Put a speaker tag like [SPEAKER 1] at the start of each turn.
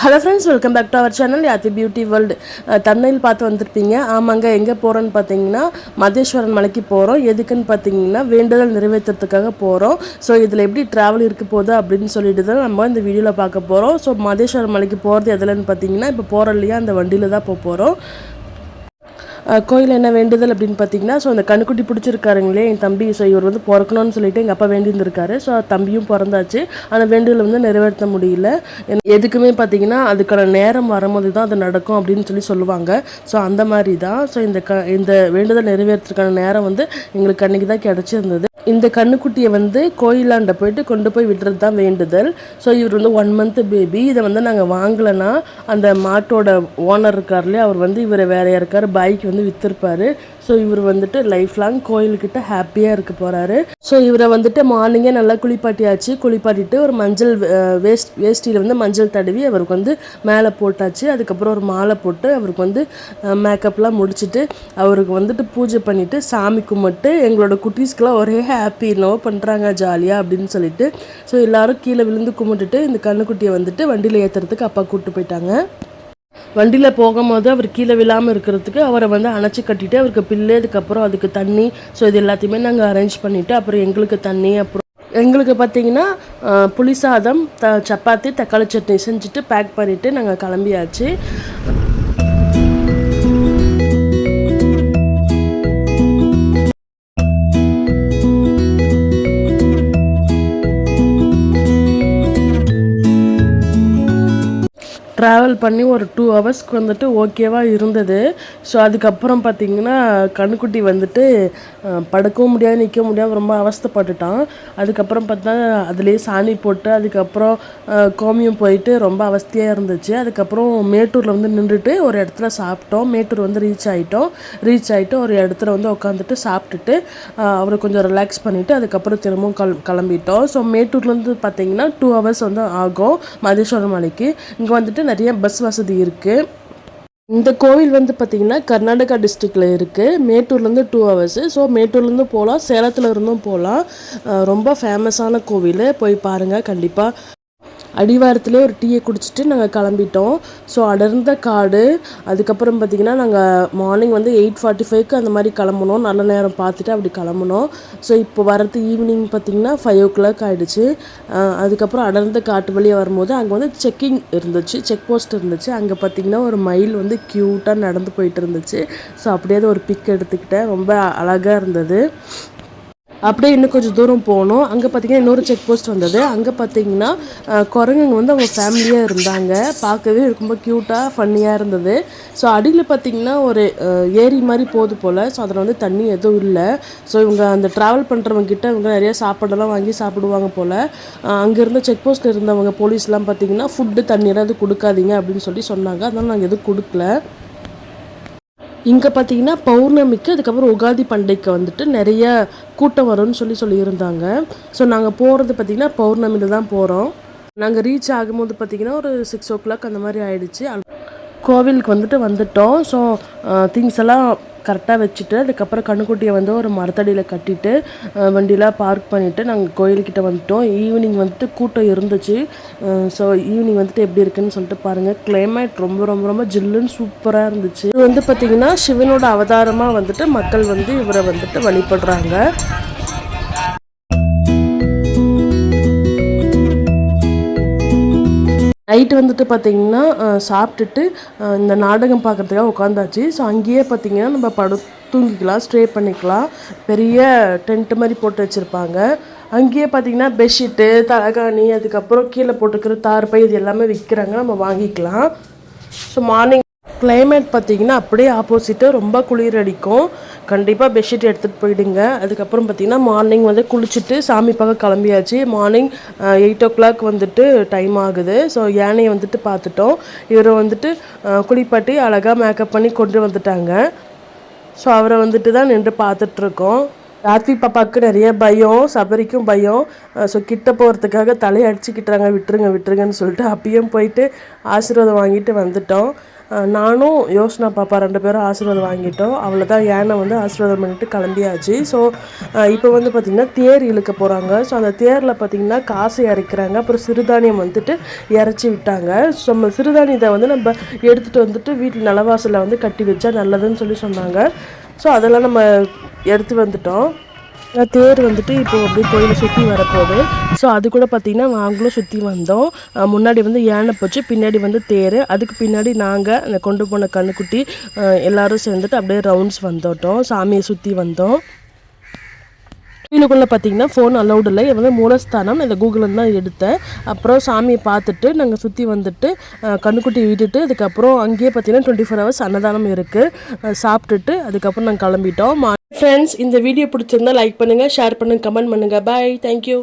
[SPEAKER 1] Hello friends, welcome back to our channel Yathi beauty world. தமிழில் பார்த்து வந்திருப்பீங்க. ஆமாங்க, எங்கே போகிறோன்னு பார்த்தீங்கன்னா மதேஸ்வரன் மலைக்கு போகிறோம். எதுக்குன்னு பார்த்தீங்கன்னா வேண்டுதல் நிறைவேற்றுறதுக்காக போகிறோம். ஸோ இதில் எப்படி ட்ராவல் இருக்க போகுது அப்படின்னு சொல்லிட்டு தான் நம்ம இந்த வீடியோவில் பார்க்க போகிறோம். ஸோ மதேஸ்வரன் மலைக்கு போகிறது எதுலன்னு பார்த்தீங்கன்னா இப்போ போகிறோம் இல்லையா, அந்த வண்டியில் தான் போகிறோம். கோயில் என்ன வேண்டுதல் அப்படின்னு பார்த்தீங்கன்னா, ஸோ அந்த கண்ணுக்குட்டி பிடிச்சிருக்காருங்களே என் தம்பி. ஸோ இவர் வந்து பிறக்கணும்னு சொல்லிட்டு எங்கள் அப்பா வேண்டியிருந்திருக்காரு. ஸோ தம்பியும் பிறந்தாச்சு. அந்த வேண்டுதல் வந்து நிறைவேற்ற முடியல. எதுக்குமே பார்த்தீங்கன்னா அதுக்கான நேரம் வரும்போது தான் அது நடக்கும் அப்படின்னு சொல்லுவாங்க. ஸோ அந்த மாதிரி தான். ஸோ இந்த வேண்டுதல் நிறைவேற்றுறதுக்கான நேரம் வந்து எங்களுக்கு அன்றைக்கி தான் கிடச்சிருந்தது. இந்த கண்ணுக்குட்டியை வந்து கோயிலாண்ட போயிட்டு கொண்டு போய் விடுறது தான் வேண்டுதல். ஸோ இவர் வந்து 1 month பேபி. இதை வந்து நாங்கள் வாங்கலைன்னா அந்த மாட்டோட ஓனர் இருக்கார்லையே, அவர் வந்து இவரை வேற யாருக்காரு பாய்க்கு வந்து விற்றுருப்பாரு. ஸோ இவர் வந்துட்டு லைஃப் லாங் கோயில்கிட்ட ஹாப்பியாக இருக்க போகிறாரு. ஸோ இவரை வந்துட்டு மார்னிங்கே நல்லா குளிப்பாட்டியாச்சு. குளிப்பாட்டிட்டு ஒரு மஞ்சள் வேஷ்டியில் வந்து மஞ்சள் தடவி அவருக்கு வந்து மேலே போட்டாச்சு. அதுக்கப்புறம் ஒரு மாலை போட்டு அவருக்கு வந்து மேக்கப்லாம் முடிச்சுட்டு அவருக்கு வந்துட்டு பூஜை பண்ணிவிட்டு சாமி கும்பிட்டு எங்களோட குட்டீஸ்க்கெலாம் ஒரே ஹாப்பி என்னவோ பண்ணுறாங்க ஜாலியாக அப்படின்னு சொல்லிட்டு. ஸோ எல்லோரும் கீழே விழுந்து கும்பிட்டுட்டு இந்த கண்ணுக்குட்டியை வந்துட்டு வண்டியில் ஏற்றுறதுக்கு அப்பா கூப்பிட்டு போயிட்டாங்க. வண்டியில் போகும்போது அவர் கீழே விழாமல் இருக்கிறதுக்கு அவரை வந்து அணைச்சி கட்டிட்டு அவருக்கு பில்லு, அதுக்கப்புறம் அதுக்கு தண்ணி, ஸோ இது எல்லாத்தையுமே நாங்கள் அரேஞ்ச் பண்ணிவிட்டு அப்புறம் எங்களுக்கு தண்ணி, அப்புறம் எங்களுக்கு பார்த்திங்கன்னா புளி சாதம், சப்பாத்தி, தக்காளி சட்னி செஞ்சுட்டு பேக் பண்ணிவிட்டு நாங்கள் கிளம்பியாச்சு. ட்ராவல் பண்ணி ஒரு 2 ஹவர்ஸ்க்கு வந்துட்டு ஓகேவாக இருந்தது. ஸோ அதுக்கப்புறம் பார்த்திங்கன்னா கண்ணுக்குட்டி வந்துட்டு படுக்கவும் முடியாது, நிற்க முடியாது, ரொம்ப அவஸ்தைப்பட்டுட்டான். அதுக்கப்புறம் பார்த்தா அதுலேயே சாணி போட்டு அதுக்கப்புறம் கோமியம் போயிட்டு ரொம்ப அவஸ்தையாக இருந்துச்சு. அதுக்கப்புறம் மேட்டூரில் வந்து நின்றுட்டு ஒரு இடத்துல சாப்பிட்டோம். மேட்டூர் வந்து ரீச் ஆகிட்டு ஒரு இடத்துல வந்து உட்காந்துட்டு சாப்பிட்டுட்டு அவரை கொஞ்சம் ரிலாக்ஸ் பண்ணிவிட்டு அதுக்கப்புறம் திரும்பவும் கிளம்பிட்டோம். ஸோ மேட்டூர்லேருந்து பார்த்திங்கன்னா 2 ஹவர்ஸ் வந்து ஆகும் மதேஸ்வரன் மலைக்கு. இங்கே வந்துட்டு நிறைய பஸ் வசதி இருக்குது. இந்த கோவில் வந்து பார்த்திங்கன்னா கர்நாடகா டிஸ்ட்ரிக்டில் இருக்குது. மேட்டூர்லேருந்து 2 ஹவர்ஸு. ஸோ மேட்டூர்லேருந்து போகலாம், சேலத்தில் இருந்தும் போகலாம். ரொம்ப ஃபேமஸான கோவில், போய் பாருங்கள் கண்டிப்பாக. அடிவாரத்துலேயே ஒரு டீயை குடிச்சிட்டு நாங்கள் கிளம்பிட்டோம். ஸோ அடர்ந்த காடு. அதுக்கப்புறம் பார்த்திங்கன்னா நாங்கள் மார்னிங் வந்து 8:45க்கு அந்த மாதிரி கிளம்புனோம். நல்ல நேரம் பார்த்துட்டு அப்படி கிளம்புனோம். ஸோ இப்போ வரது ஈவினிங் பார்த்திங்கன்னா 5 o'clock ஆகிடுச்சு. அதுக்கப்புறம் அடர்ந்த காட்டு வழியாக வரும்போது அங்கே வந்து செக் போஸ்ட் இருந்துச்சு. அங்கே பார்த்திங்கன்னா ஒரு மயில் வந்து க்யூட்டாக நடந்து போயிட்டு இருந்துச்சு. ஸோ அப்படியே ஒரு பிக் எடுத்துக்கிட்டேன். ரொம்ப அழகாக இருந்தது. அப்படியே இன்னும் கொஞ்சம் தூரம் போகணும். அங்கே பார்த்திங்கன்னா இன்னொரு செக் போஸ்ட் வந்தது. அங்கே பார்த்திங்கன்னா குரங்குங்க வந்து அவங்க ஃபேமிலியாக இருந்தாங்க. பார்க்கவே ரொம்ப க்யூட்டாக ஃபன்னியாக இருந்தது. ஸோ அடியில் பார்த்திங்கன்னா ஒரு ஏரி மாதிரி போகுது போல். ஸோ அதில் வந்து தண்ணி எதுவும் இல்லை. ஸோ இவங்க அந்த ட்ராவல் பண்ணுறவங்ககிட்ட இவங்க நிறையா சாப்பாடெல்லாம் வாங்கி சாப்பிடுவாங்க போல். அங்கே இருந்த செக் போஸ்ட்டில் இருந்தவங்க போலீஸ்லாம் பார்த்திங்கன்னா ஃபுட்டு தண்ணியெல்லாம் எதுவும் கொடுக்காதீங்க அப்படின்னு சொன்னாங்க. அதனால் நாங்கள் எதுவும் கொடுக்கல. இங்கே பார்த்தீங்கன்னா பௌர்ணமிக்கு அதுக்கப்புறம் உகாதி பண்டிகைக்கு வந்துட்டு நிறைய கூட்டம் வரும்னு சொல்லியிருந்தாங்க. ஸோ நாங்கள் போகிறது பார்த்திங்கன்னா பௌர்ணமியில் தான் போகிறோம். நாங்கள் ரீச் ஆகும்போது பார்த்திங்கன்னா ஒரு 6 o'clock அந்த மாதிரி ஆகிடுச்சு. கோவிலுக்கு வந்துட்டோம். ஸோ திங்ஸ் எல்லாம் கரெக்டாக வச்சுட்டு அதுக்கப்புறம் கண்ணுக்குட்டியை வந்து ஒரு மரத்தடியில் கட்டிட்டு வண்டியெலாம் பார்க் பண்ணிவிட்டு நாங்கள் கோயில்கிட்ட வந்துட்டோம். ஈவினிங் வந்துட்டு கூட்டம் இருந்துச்சு. ஸோ ஈவினிங் வந்துட்டு எப்படி இருக்குன்னு சொல்லிட்டு பாருங்கள். கிளைமேட் ரொம்ப ரொம்ப ரொம்ப ஜில்லுன்னு சூப்பராக இருந்துச்சு. இது வந்து பார்த்திங்கன்னா சிவனோட அவதாரமாக வந்துட்டு மக்கள் வந்து இவரை வந்துட்டு வழிபடுறாங்க. நைட்டு வந்துட்டு பார்த்திங்கன்னா சாப்பிட்டுட்டு இந்த நாடகம் பார்க்குறதுக்காக உட்காந்தாச்சு. ஸோ அங்கேயே பார்த்திங்கன்னா நம்ம தூங்கிக்கலாம், ஸ்டே பண்ணிக்கலாம். பெரிய டென்ட் மாதிரி போட்டு வச்சுருப்பாங்க. அங்கேயே பார்த்திங்கன்னா பெட்ஷீட்டு, தலகாணி, அதுக்கப்புறம் கீழே போட்டுக்கிற தார்பை இது எல்லாமே விற்கிறாங்க, நம்ம வாங்கிக்கலாம். ஸோ மார்னிங் கிளைமேட் பார்த்திங்கன்னா அப்படியே ஆப்போசிட்டு, ரொம்ப குளிர் அடிக்கும். கண்டிப்பாக பெட்ஷீட் எடுத்துகிட்டு போயிடுங்க. அதுக்கப்புறம் பார்த்திங்கன்னா மார்னிங் வந்து குளிச்சுட்டு சாமி பார்க்க கிளம்பியாச்சு. மார்னிங் 8 o'clock வந்துட்டு டைம் ஆகுது. ஸோ யானையை வந்துட்டு பார்த்துட்டோம். இவரை வந்துட்டு குளிப்பாட்டி அழகாக மேக்கப் பண்ணி கொண்டு வந்துட்டாங்க. ஸோ அவரை வந்துட்டு தான் நின்று பார்த்துட்ருக்கோம். ராத்வி பாப்பாவுக்கு நிறைய பயம், சபரிக்கும் பயம். ஸோ கிட்ட போகிறதுக்காக தலையை அடிச்சுக்கிட்டாங்க, விட்டுருங்கன்னு சொல்லிட்டு அப்பயும் போயிட்டு ஆசீர்வாதம் வாங்கிட்டு வந்துட்டோம். நானும் யோசனா பாப்பா 2 பேரும் ஆசீர்வாதம் வாங்கிட்டோம். அவ்வளோதான், யானை வந்து ஆசீர்வாதம் பண்ணிட்டு கிளம்பியாச்சு. ஸோ இப்போ வந்து பார்த்திங்கன்னா தேர் இழுக்க போகிறாங்க. ஸோ அந்த தேரில் பார்த்திங்கன்னா காசு இறக்கிறாங்க, அப்புறம் சிறுதானியம் வந்துட்டு இறச்சி விட்டாங்க. ஸோ நம்ம சிறுதானியத்தை வந்து நம்ம எடுத்துகிட்டு வந்துட்டு வீட்டில் நிலவாசலில் வந்து கட்டி வச்சா நல்லதுன்னு சொன்னாங்க. ஸோ அதெல்லாம் நம்ம எடுத்து வந்துட்டோம். தேர் வந்துட்டு இப்போ அப்படியே கோயிலை சுற்றி வரப்போகுது. ஸோ அது கூட பார்த்திங்கன்னா நாங்களும் சுற்றி வந்தோம். முன்னாடி வந்து யானை போச்சு, பின்னாடி வந்து தேர், அதுக்கு பின்னாடி நாங்கள் அந்த கொண்டு போன கண்ணுக்குட்டி எல்லோரும் சேர்ந்துட்டு அப்படியே ரவுண்ட்ஸ் வந்துட்டோம், சாமியை சுற்றி வந்தோம். கோயிலுக்குள்ளே பார்த்தீங்கன்னா ஃபோன் அலௌட் இல்லை. இது வந்து மூலஸ்தானம், இந்த கூகுளில் தான் எடுத்தேன். அப்புறம் சாமியை பார்த்துட்டு நாங்கள் சுற்றி வந்துட்டு கண்ணுக்குட்டி விட்டுட்டு அதுக்கப்புறம் அங்கேயே பார்த்தீங்கன்னா 24 hours அன்னதானம் இருக்குது. சாப்பிட்டுட்டு அதுக்கப்புறம் நாங்கள் கிளம்பிட்டோம். ஃப்ரெண்ட்ஸ், இந்த வீடியோ பிடிச்சிருந்தா லைக் பண்ணுங்கள், ஷேர் பண்ணுங்கள், கமெண்ட் பண்ணுங்கள். பாய், தேங்க்யூ.